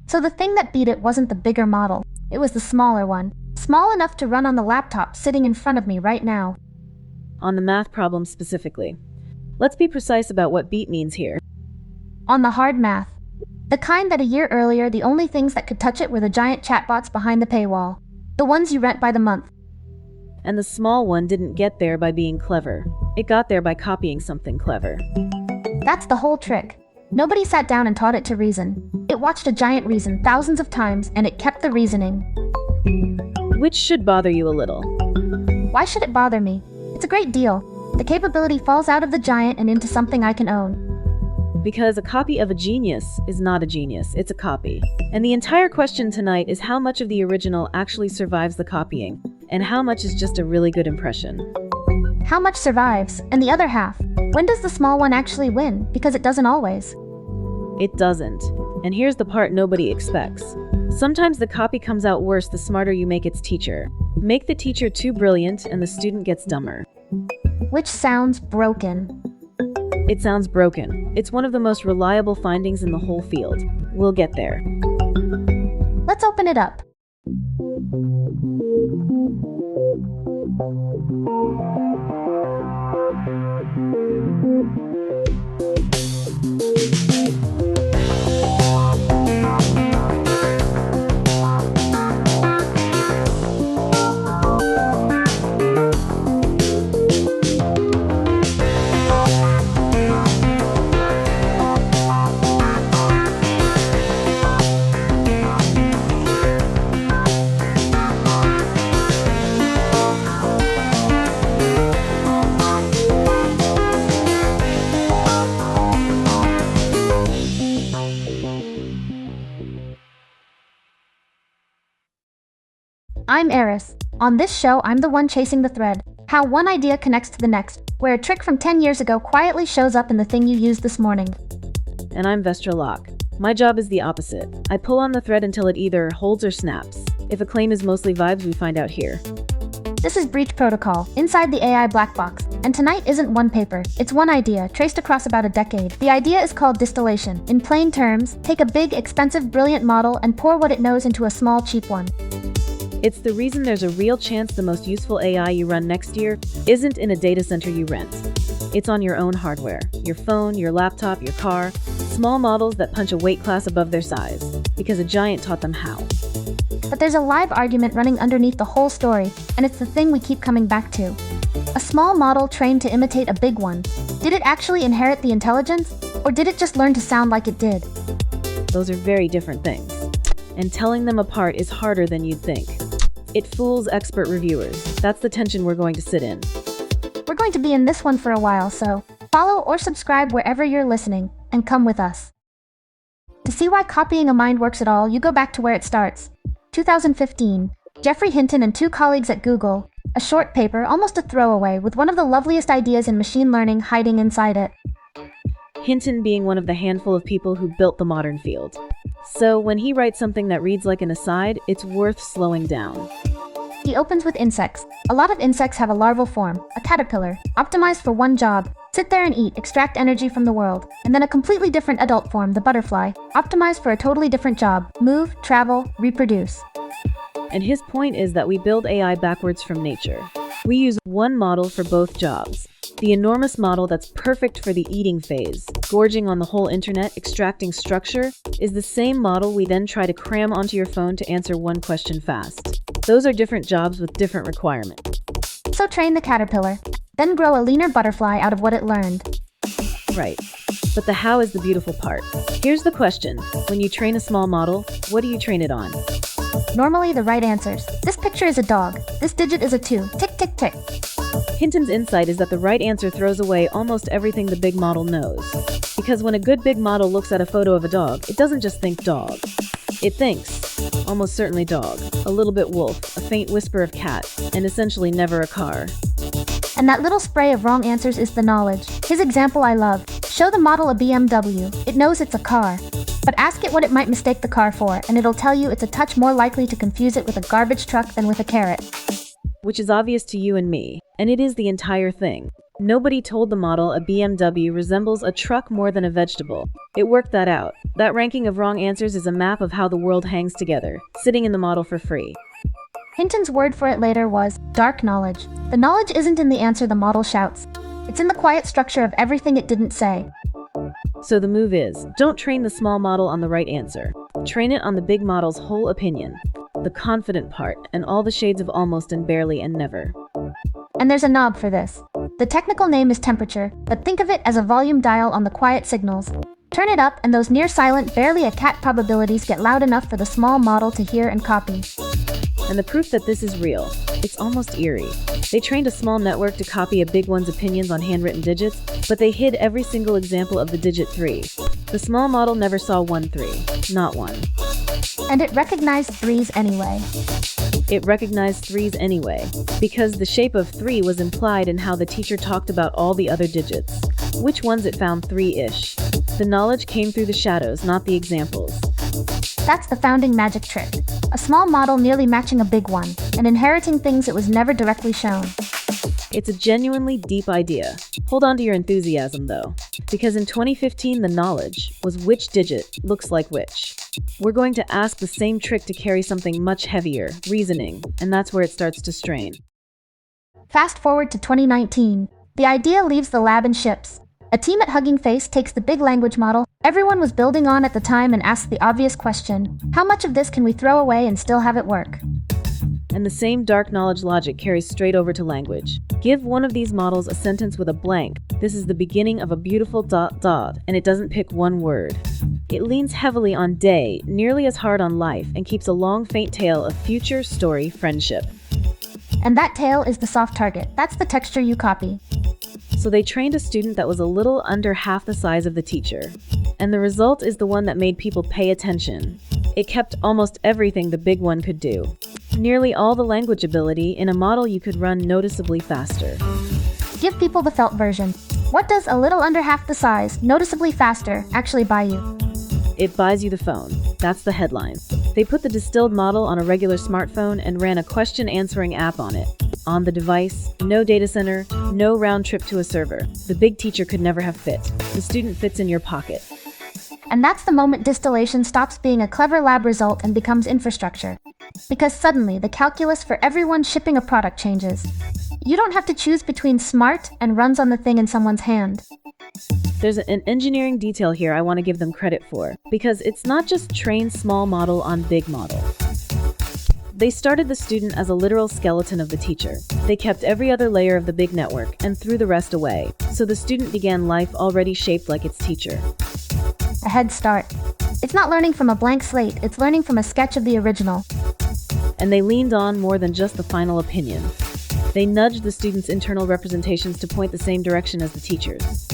So the thing that beat it wasn't the bigger model, it was the smaller one. Small enough to run on the laptop sitting in front of me right now. On the math problem specifically. Let's be precise about what beat means here. On the hard math. The kind that a year earlier the only things that could touch it were the giant chatbots behind the paywall. The ones you rent by the month. And the small one didn't get there by being clever. It got there by copying something clever. That's the whole trick. Nobody sat down and taught it to reason. It watched a giant reason thousands of times, and it kept the reasoning. Which should bother you a little. Why should it bother me? It's a great deal. The capability falls out of the giant and into something I can own. Because a copy of a genius is not a genius, it's a copy. And the entire question tonight is how much of the original actually survives the copying, and how much is just a really good impression. How much survives? And the other half? When does the small one actually win? Because it doesn't always. It doesn't. And here's the part nobody expects. Sometimes the copy comes out worse the smarter you make its teacher. Make the teacher too brilliant and the student gets dumber. Which sounds broken. It sounds broken. It's one of the most reliable findings in the whole field. We'll get there. Let's open it up. I'm Eris. On this show, I'm the one chasing the thread. How one idea connects to the next, where a trick from 10 years ago quietly shows up in the thing you used this morning. And I'm Vestra. My job is the opposite. I pull on the thread until it either holds or snaps. If a claim is mostly vibes, we find out here. This is Breach Protocol, inside the AI black box. And tonight isn't one paper, it's one idea, traced across about a decade. The idea is called distillation. In plain terms, take a big, expensive, brilliant model and pour what it knows into a small, cheap one. It's the reason there's a real chance the most useful AI you run next year isn't in a data center you rent. It's on your own hardware, your phone, your laptop, your car, small models that punch a weight class above their size, because a giant taught them how. But there's a live argument running underneath the whole story, and it's the thing we keep coming back to. A small model trained to imitate a big one. Did it actually inherit the intelligence, or did it just learn to sound like it did? Those are very different things, and telling them apart is harder than you'd think. It fools expert reviewers. That's the tension we're going to sit in. We're going to be in this one for a while, so follow or subscribe wherever you're listening, and come with us. To see why copying a mind works at all, you go back to where it starts. 2015, Geoffrey Hinton and two colleagues at Google, a short paper, almost a throwaway, with one of the loveliest ideas in machine learning hiding inside it. Hinton being one of the handful of people who built the modern field. So when he writes something that reads like an aside, it's worth slowing down. He opens with insects. A lot of insects have a larval form, a caterpillar, optimized for one job: sit there and eat, extract energy from the world. And then a completely different adult form, the butterfly, optimized for a totally different job: move, travel, reproduce. And his point is that we build AI backwards from nature. We use one model for both jobs. The enormous model that's perfect for the eating phase, gorging on the whole internet, extracting structure, is the same model we then try to cram onto your phone to answer one question fast. Those are different jobs with different requirements. So train the caterpillar, then grow a leaner butterfly out of what it learned. Right. But the how is the beautiful part. Here's the question. When you train a small model, what do you train it on? Normally the right answers. This picture is a dog. This digit is a 2. Tick, tick, tick. Hinton's insight is that the right answer throws away almost everything the big model knows. Because when a good big model looks at a photo of a dog, it doesn't just think dog. It thinks, almost certainly dog, a little bit wolf, a faint whisper of cat, and essentially never a car. And that little spray of wrong answers is the knowledge. His example I love. Show the model a BMW. It knows it's a car. But ask it what it might mistake the car for, and it'll tell you it's a touch more likely to confuse it with a garbage truck than with a carrot. Which is obvious to you and me, and it is the entire thing. Nobody told the model a BMW resembles a truck more than a vegetable. It worked that out. That ranking of wrong answers is a map of how the world hangs together, sitting in the model for free. Hinton's word for it later was dark knowledge. The knowledge isn't in the answer the model shouts. It's in the quiet structure of everything it didn't say. So the move is, don't train the small model on the right answer. Train it on the big model's whole opinion, the confident part, and all the shades of almost and barely and never. And there's a knob for this. The technical name is temperature, but think of it as a volume dial on the quiet signals. Turn it up and those near-silent, barely a cat probabilities get loud enough for the small model to hear and copy. And the proof that this is real, it's almost eerie. They trained a small network to copy a big one's opinions on handwritten digits, but they hid every single example of the digit 3. The small model never saw 1 3, not one. And it recognized 3s anyway. It recognized 3s anyway, because the shape of 3 was implied in how the teacher talked about all the other digits. Which ones it found 3-ish. The knowledge came through the shadows, not the examples. That's the founding magic trick. A small model nearly matching a big one, and inheriting things it was never directly shown. It's a genuinely deep idea. Hold on to your enthusiasm, though, because in 2015 the knowledge was which digit looks like which. We're going to ask the same trick to carry something much heavier, reasoning, and that's where it starts to strain. Fast forward to 2019. The idea leaves the lab and ships. A team at Hugging Face takes the big language model everyone was building on at the time and asks the obvious question, how much of this can we throw away and still have it work? And the same dark knowledge logic carries straight over to language. Give one of these models a sentence with a blank. This is the beginning of a beautiful ... and it doesn't pick one word. It leans heavily on day, nearly as hard on life, and keeps a long, faint tail of future, story, friendship. And that tail is the soft target. That's the texture you copy. So they trained a student that was a little under half the size of the teacher. And the result is the one that made people pay attention. It kept almost everything the big one could do. Nearly all the language ability in a model you could run noticeably faster. Give people the felt version. What does a little under half the size, noticeably faster, actually buy you? It buys you the phone. That's the headline. They put the distilled model on a regular smartphone and ran a question-answering app on it. On the device, no data center, no round trip to a server. The big teacher could never have fit. The student fits in your pocket. And that's the moment distillation stops being a clever lab result and becomes infrastructure. Because suddenly, the calculus for everyone shipping a product changes. You don't have to choose between smart and runs on the thing in someone's hand. There's an engineering detail here I want to give them credit for, because it's not just train small model on big model. They started the student as a literal skeleton of the teacher. They kept every other layer of the big network and threw the rest away, so the student began life already shaped like its teacher. A head start. It's not learning from a blank slate, it's learning from a sketch of the original. And they leaned on more than just the final opinion. They nudged the student's internal representations to point the same direction as the teacher's.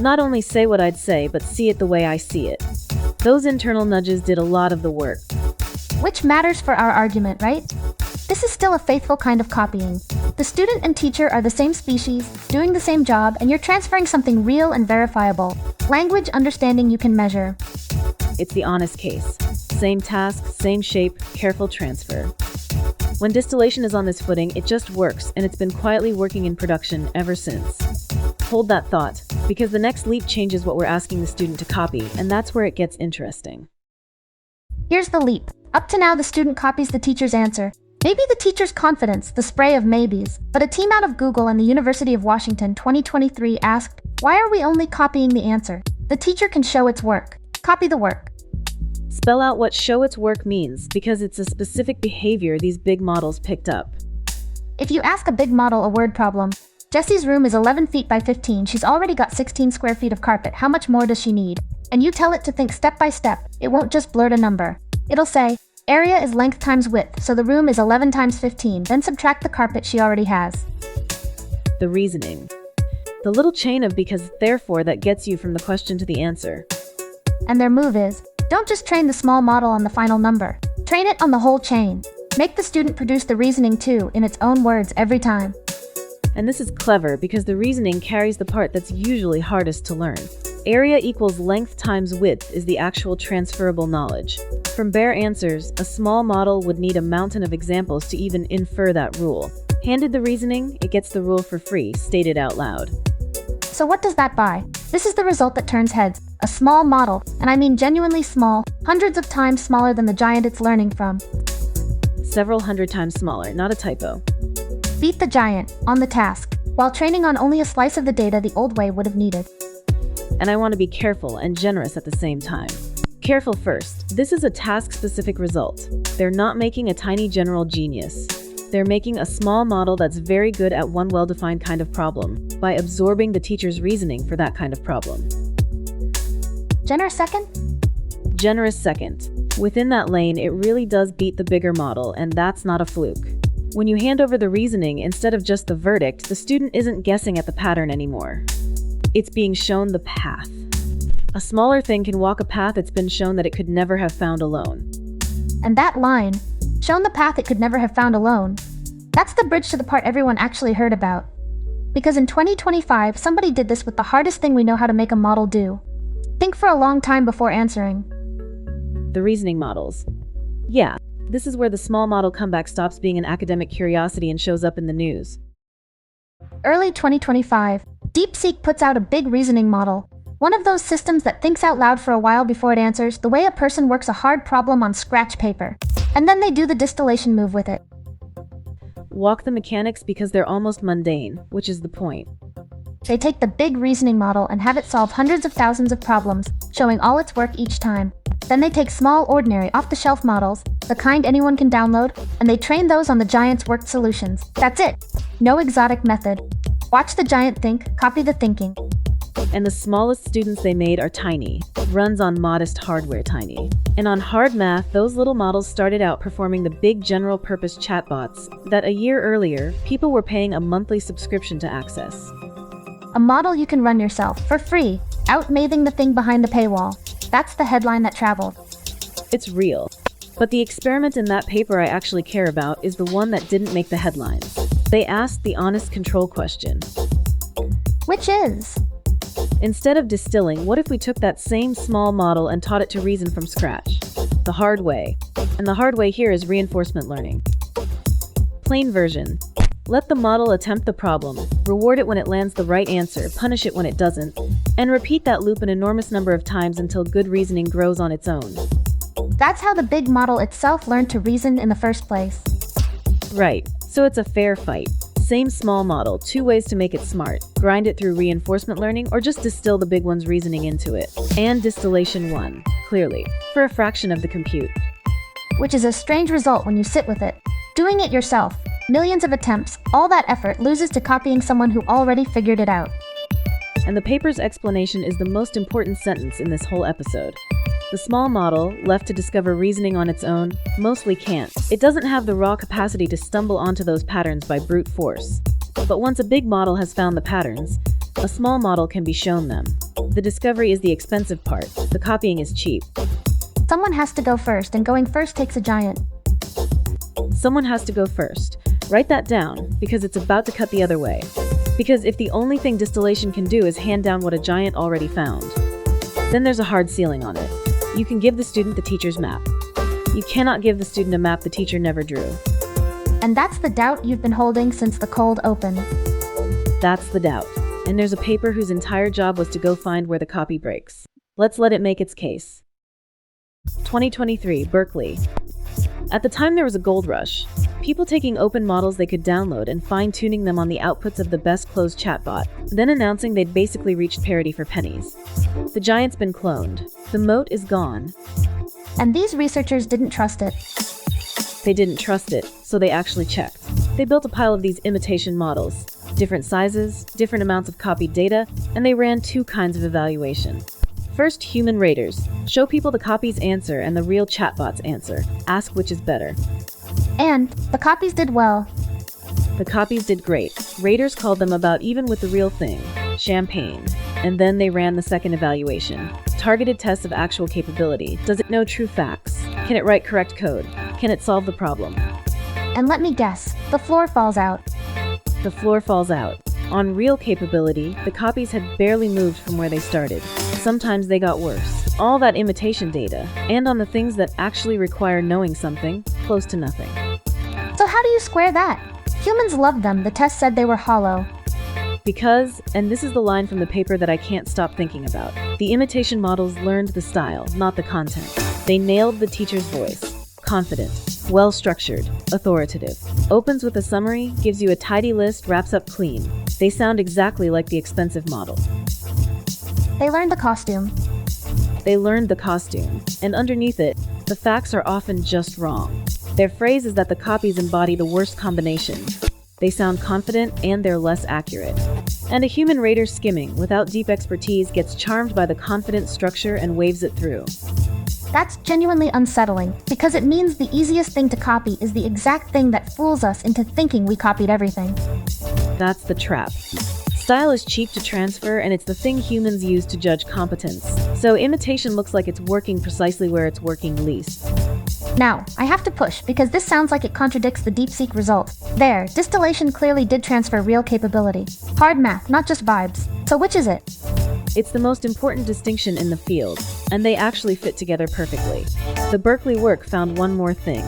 Not only say what I'd say, but see it the way I see it. Those internal nudges did a lot of the work. Which matters for our argument, right? This is still a faithful kind of copying. The student and teacher are the same species, doing the same job, and you're transferring something real and verifiable. Language understanding you can measure. It's the honest case. Same task, same shape, careful transfer. When distillation is on this footing, it just works, and it's been quietly working in production ever since. Hold that thought, because the next leap changes what we're asking the student to copy, and that's where it gets interesting. Here's the leap. Up to now, the student copies the teacher's answer. Maybe the teacher's confidence, the spray of maybes. But a team out of Google and the University of Washington 2023 asked, why are we only copying the answer? The teacher can show its work. Copy the work. Spell out what show its work means, because it's a specific behavior these big models picked up. If you ask a big model a word problem, Jessie's room is 11 feet by 15. She's already got 16 square feet of carpet. How much more does she need? And you tell it to think step by step. It won't just blurt a number. It'll say, area is length times width, so the room is 11 times 15. Then subtract the carpet she already has. The reasoning. The little chain of because, therefore that gets you from the question to the answer. And their move is, don't just train the small model on the final number. Train it on the whole chain. Make the student produce the reasoning too, in its own words every time. And this is clever because the reasoning carries the part that's usually hardest to learn. Area equals length times width is the actual transferable knowledge. From bare answers, a small model would need a mountain of examples to even infer that rule. Handed the reasoning, it gets the rule for free, stated out loud. So what does that buy? This is the result that turns heads. A small model, and I mean genuinely small, hundreds of times smaller than the giant it's learning from. Several hundred times smaller, not a typo. Beat the giant, on the task, while training on only a slice of the data the old way would have needed. And I want to be careful and generous at the same time. Careful first. This is a task-specific result. They're not making a tiny general genius. They're making a small model that's very good at one well-defined kind of problem by absorbing the teacher's reasoning for that kind of problem. Generous second? Generous second. Within that lane, it really does beat the bigger model, and that's not a fluke. When you hand over the reasoning instead of just the verdict, the student isn't guessing at the pattern anymore. It's being shown the path. A smaller thing can walk a path it's been shown that it could never have found alone. And that line, shown the path it could never have found alone, that's the bridge to the part everyone actually heard about. Because in 2025, somebody did this with the hardest thing we know how to make a model do. Think for a long time before answering. The reasoning models. Yeah, this is where the small model comeback stops being an academic curiosity and shows up in the news. Early 2025, DeepSeek puts out a big reasoning model. One of those systems that thinks out loud for a while before it answers, the way a person works a hard problem on scratch paper. And then they do the distillation move with it. Walk the mechanics because they're almost mundane, which is the point. They take the big reasoning model and have it solve hundreds of thousands of problems, showing all its work each time. Then they take small, ordinary, off-the-shelf models, the kind anyone can download, and they train those on the giant's worked solutions. That's it. No exotic method. Watch the giant think, copy the thinking. And the smallest students they made are tiny, runs on modest hardware tiny. And on hard math, those little models started out performing the big general-purpose chatbots that a year earlier, people were paying a monthly subscription to access. A model you can run yourself, for free, out-mathing the thing behind the paywall. That's the headline that traveled. It's real. But the experiment in that paper I actually care about is the one that didn't make the headlines. They asked the honest control question. Which is? Instead of distilling, what if we took that same small model and taught it to reason from scratch? The hard way. And the hard way here is reinforcement learning. Plain version. Let the model attempt the problem, reward it when it lands the right answer, punish it when it doesn't, and repeat that loop an enormous number of times until good reasoning grows on its own. That's how the big model itself learned to reason in the first place. Right, so it's a fair fight. Same small model, two ways to make it smart. Grind it through reinforcement learning or just distill the big one's reasoning into it. And distillation won, clearly, for a fraction of the compute. Which is a strange result when you sit with it. Doing it yourself, millions of attempts, all that effort loses to copying someone who already figured it out. And the paper's explanation is the most important sentence in this whole episode. The small model, left to discover reasoning on its own, mostly can't. It doesn't have the raw capacity to stumble onto those patterns by brute force. But once a big model has found the patterns, a small model can be shown them. The discovery is the expensive part. The copying is cheap. Someone has to go first, and going first takes a giant. Someone has to go first. Write that down, because it's about to cut the other way. Because if the only thing distillation can do is hand down what a giant already found, then there's a hard ceiling on it. You can give the student the teacher's map. You cannot give the student a map the teacher never drew. And that's the doubt you've been holding since the cold open. That's the doubt. And there's a paper whose entire job was to go find where the copy breaks. Let's let it make its case. 2023, Berkeley. At the time there was a gold rush. People taking open models they could download and fine-tuning them on the outputs of the best closed chatbot, then announcing they'd basically reached parity for pennies. The giant's been cloned. The moat is gone. And these researchers didn't trust it. They didn't trust it, so they actually checked. They built a pile of these imitation models. Different sizes, different amounts of copied data, and they ran two kinds of evaluation. First, human raters. Show people the copy's answer and the real chatbot's answer. Ask which is better. And the copies did well. The copies did great. Raters called them about even with the real thing, champagne. And then they ran the second evaluation. Targeted tests of actual capability. Does it know true facts? Can it write correct code? Can it solve the problem? And let me guess, the floor falls out. The floor falls out. On real capability, the copies had barely moved from where they started. Sometimes they got worse. All that imitation data, and on the things that actually require knowing something, close to nothing. So how do you square that? Humans loved them. The test said they were hollow. Because, and this is the line from the paper that I can't stop thinking about, the imitation models learned the style, not the content. They nailed the teacher's voice. Confident, well-structured, authoritative. Opens with a summary, gives you a tidy list, wraps up clean. They sound exactly like the expensive model. They learned the costume. They learned the costume, and underneath it, the facts are often just wrong. Their phrase is that the copies embody the worst combination. They sound confident and they're less accurate. And a human rater skimming, without deep expertise, gets charmed by the confident structure and waves it through. That's genuinely unsettling, because it means the easiest thing to copy is the exact thing that fools us into thinking we copied everything. That's the trap. Style is cheap to transfer, and it's the thing humans use to judge competence. So imitation looks like it's working precisely where it's working least. Now, I have to push, because this sounds like it contradicts the DeepSeek result. There, distillation clearly did transfer real capability. Hard math, not just vibes. So which is it? It's the most important distinction in the field, and they actually fit together perfectly. The Berkeley work found one more thing.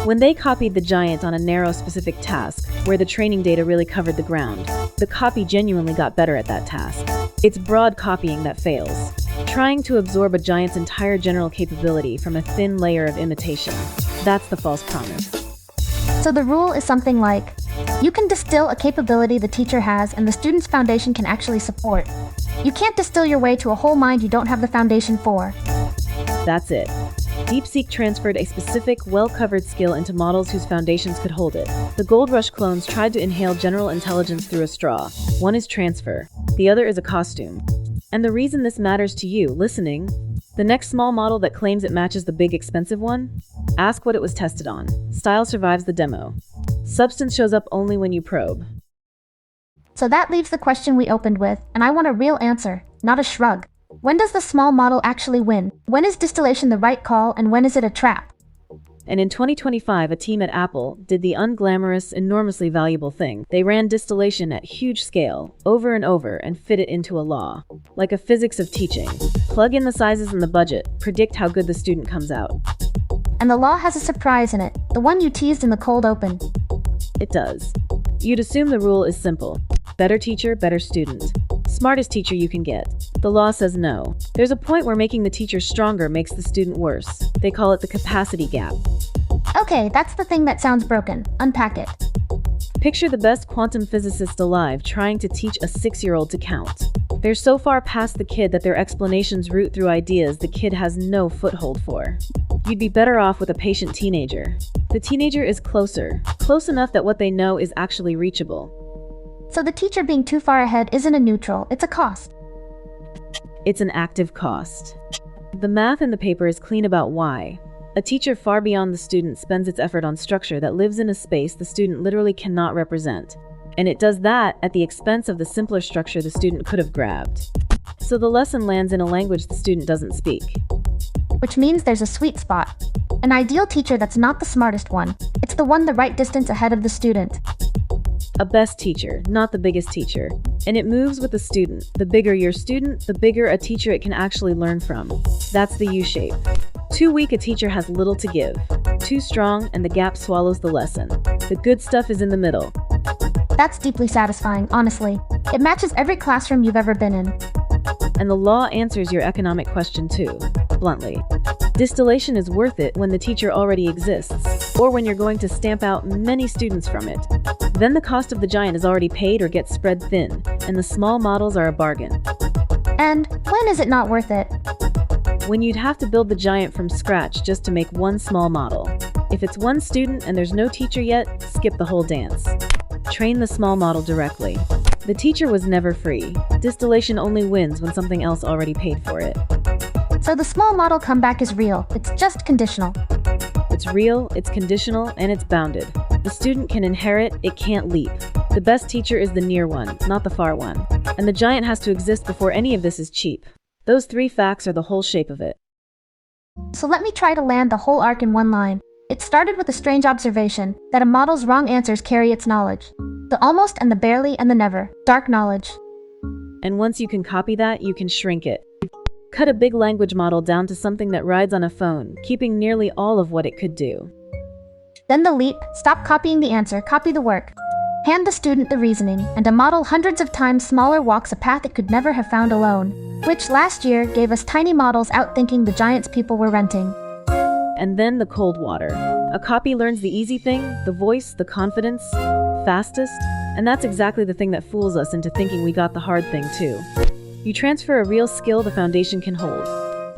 When they copied the giant on a narrow specific task, where the training data really covered the ground, the copy genuinely got better at that task. It's broad copying that fails. Trying to absorb a giant's entire general capability from a thin layer of imitation. That's the false promise. So the rule is something like, you can distill a capability the teacher has and the student's foundation can actually support. You can't distill your way to a whole mind you don't have the foundation for. That's it. DeepSeek transferred a specific, well-covered skill into models whose foundations could hold it. The Gold Rush clones tried to inhale general intelligence through a straw. One is transfer, the other is a costume. And the reason this matters to you, listening, the next small model that claims it matches the big expensive one? Ask what it was tested on. Style survives the demo. Substance shows up only when you probe. So that leaves the question we opened with, and I want a real answer, not a shrug. When does the small model actually win? When is distillation the right call, and when is it a trap? And in 2025, a team at Apple did the unglamorous, enormously valuable thing. They ran distillation at huge scale, over and over, and fit it into a law. Like a physics of teaching. Plug in the sizes and the budget, predict how good the student comes out. And the law has a surprise in it, the one you teased in the cold open. It does. You'd assume the rule is simple. Better teacher, better student. Smartest teacher you can get. The law says no. There's a point where making the teacher stronger makes the student worse. They call it the capacity gap. Okay, that's the thing that sounds broken. Unpack it. Picture the best quantum physicist alive trying to teach a 6-year-old to count. They're so far past the kid that their explanations root through ideas the kid has no foothold for. You'd be better off with a patient teenager. The teenager is closer, close enough that what they know is actually reachable. So the teacher being too far ahead isn't a neutral, it's a cost. It's an active cost. The math in the paper is clean about why. A teacher far beyond the student spends its effort on structure that lives in a space the student literally cannot represent. And it does that at the expense of the simpler structure the student could have grabbed. So the lesson lands in a language the student doesn't speak. Which means there's a sweet spot. An ideal teacher that's not the smartest one. It's the one the right distance ahead of the student. A best teacher, not the biggest teacher. And it moves with the student. The bigger your student, the bigger a teacher it can actually learn from. That's the U-shape. Too weak a teacher has little to give. Too strong and the gap swallows the lesson. The good stuff is in the middle. That's deeply satisfying, honestly. It matches every classroom you've ever been in. And the law answers your economic question too, bluntly. Distillation is worth it when the teacher already exists, or when you're going to stamp out many students from it. Then the cost of the giant is already paid or gets spread thin, and the small models are a bargain. And when is it not worth it? When you'd have to build the giant from scratch just to make one small model. If it's one student and there's no teacher yet, skip the whole dance. Train the small model directly. The teacher was never free. Distillation only wins when something else already paid for it. So the small model comeback is real, it's just conditional. It's real, it's conditional, and it's bounded. The student can inherit, it can't leap. The best teacher is the near one, not the far one. And the giant has to exist before any of this is cheap. Those 3 facts are the whole shape of it. So let me try to land the whole arc in one line. It started with a strange observation, that a model's wrong answers carry its knowledge. The almost and the barely and the never. Dark knowledge. And once you can copy that, you can shrink it. Cut a big language model down to something that rides on a phone, keeping nearly all of what it could do. Then the leap, stop copying the answer, copy the work. hand the student the reasoning, and a model hundreds of times smaller walks a path it could never have found alone, which last year gave us tiny models outthinking the giants people were renting. And then the cold water. A copy learns the easy thing, the voice, the confidence, fastest, and that's exactly the thing that fools us into thinking we got the hard thing too. You transfer a real skill the foundation can hold.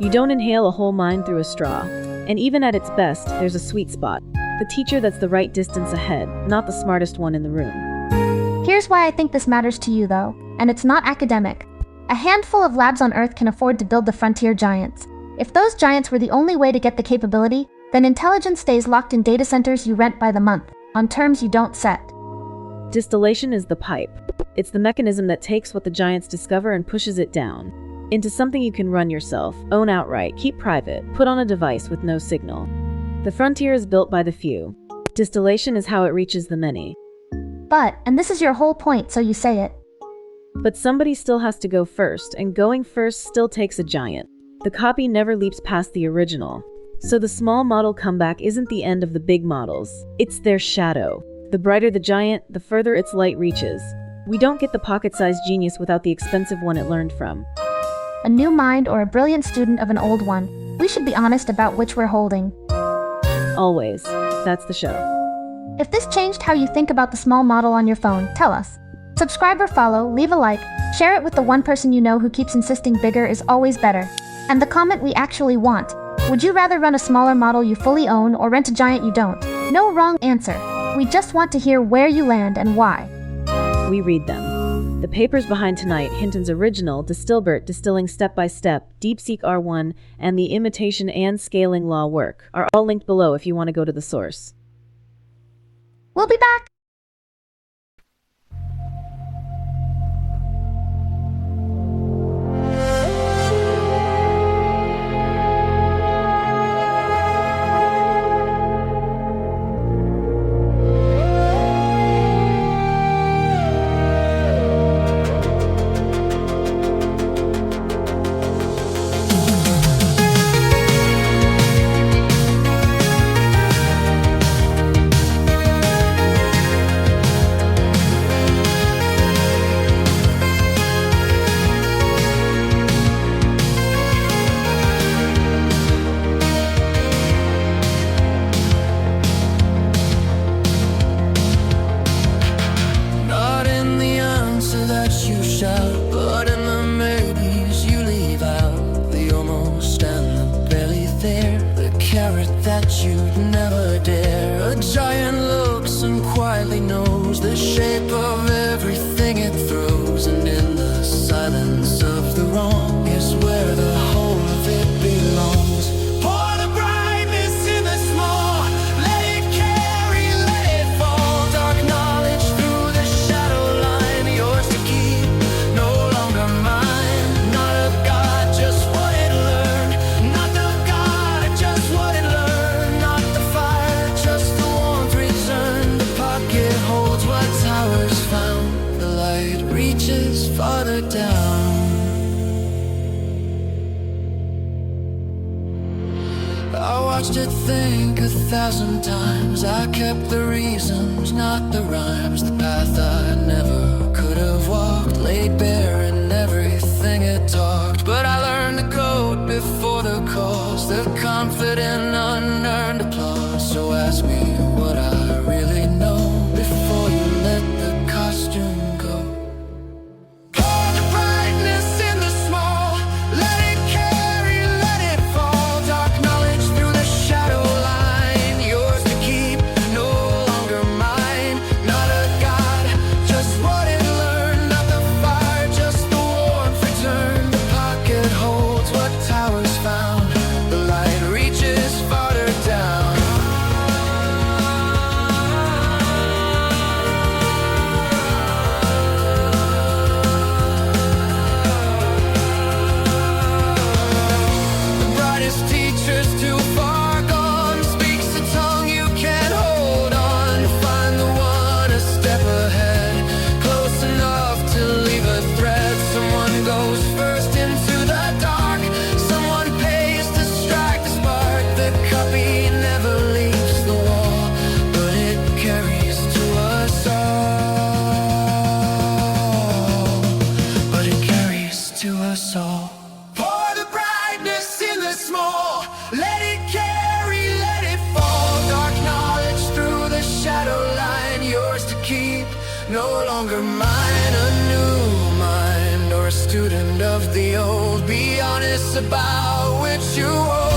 You don't inhale a whole mind through a straw. And even at its best, there's a sweet spot. The teacher that's the right distance ahead, not the smartest one in the room. Here's why I think this matters to you though, and it's not academic. A handful of labs on Earth can afford to build the frontier giants. If those giants were the only way to get the capability, then intelligence stays locked in data centers you rent by the month, on terms you don't set. Distillation is the pipe. It's the mechanism that takes what the giants discover and pushes it down into something you can run yourself, own outright, keep private, put on a device with no signal. The frontier is built by the few. Distillation is how it reaches the many. But, and this is your whole point, so you say it. But somebody still has to go first, and going first still takes a giant. The copy never leaps past the original. So the small model comeback isn't the end of the big models. It's their shadow. The brighter the giant, the further its light reaches. We don't get the pocket-sized genius without the expensive one it learned from. A new mind or a brilliant student of an old one. We should be honest about which we're holding. Always. That's the show. If this changed how you think about the small model on your phone, tell us. Subscribe or follow, leave a like, share it with the one person you know who keeps insisting bigger is always better. And the comment we actually want. Would you rather run a smaller model you fully own or rent a giant you don't? No wrong answer. We just want to hear where you land and why. We read them. The papers behind tonight, Hinton's original, Distilbert, Distilling Step by Step, DeepSeek R1, and the Imitation and Scaling Law work, are all linked below if you want to go to the source. We'll be back! But in the maybes you leave out the almost and the barely there, the carrot that you'd never dare. A giant looks and quietly knows the shape of everything it throws, and in the silence of the wrong is where the whole of it belongs. Pour the brightness in the small, let it carry, let it fall. Dark knowledge through the shadow line, yours to keep, no longer mine. Not of God, just what it learned. Not the God, just what it learned. Not the fire, just the warmth returned. The pocket holds what towers found. The light reaches farther down. I watched it think 1,000 times. I kept the reasons, not the rhymes. The path I never could have walked, laid bare in everything it talked. But I learned the code before the cause, the confident unearned applause. So ask me what I really know before you let the costume go. Pour the brightness in the small, let it carry, let it fall. Dark knowledge through the shadow line, yours to keep, no longer mine. Not a God, just what it learned. Not the fire, just the warmth returned. The pocket holds what towers found. The light reaches farther down. a student of the old. Be honest about which you hold.